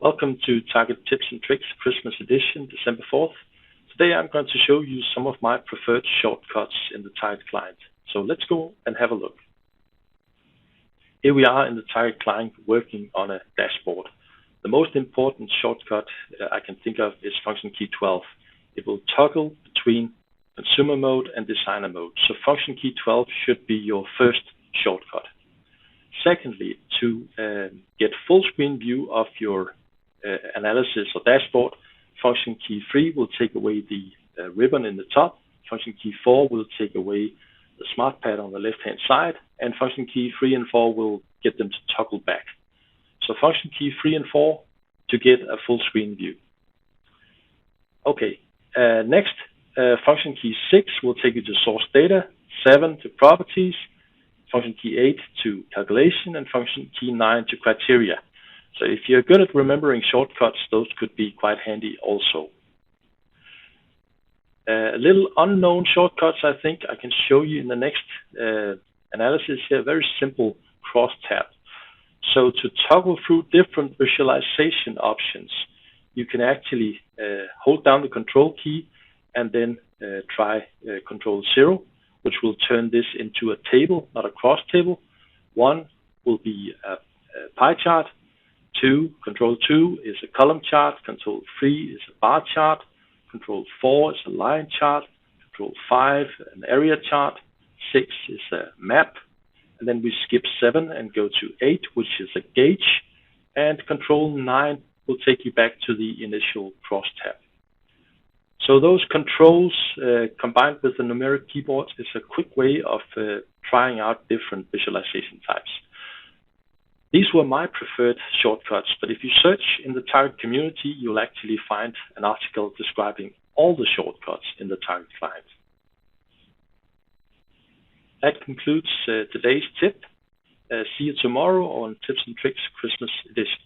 Welcome to Target Tips and Tricks Christmas Edition, December 4th. Today I'm going to show you some of my preferred shortcuts in the Target client. So let's go and have a look. Here we are in the Target client working on a dashboard. The most important shortcut I can think of is function key 12. It will toggle between consumer mode and designer mode. So function key 12 should be your first shortcut. Secondly, to get full screen view of your analysis or dashboard, function key 3 will take away the ribbon in the top. Function key 4 will take away the smart pad on the left hand side, and function key 3 and 4 will get them to toggle back. So function key 3 and 4 to get a full screen view. Okay, next function key 6 will take you to source data, 7 to properties, function key 8 to calculation, and function key 9 to criteria. So if you're good at remembering shortcuts, those could be quite handy also. Little unknown shortcuts I think I can show you in the next analysis here. Very simple Crosstab. So to toggle through different visualization options, you can actually hold down the control key and then try control 0, which will turn this into a table, not a cross table. 1 will be a pie chart. 2, control 2 is a column chart. Control 3 is a bar chart. Control 4 is a line chart. Control 5, an area chart. 6 is a map. And then we skip 7 and go to 8, which is a gauge. And control 9 will take you back to the initial Crosstab. So those controls combined with the numeric keyboard is a quick way of trying out different visualization types. These were my preferred shortcuts, but if you search in the Target community, you'll actually find an article describing all the shortcuts in the Target client. That concludes today's tip. See you tomorrow on Tips and Tricks Christmas Edition.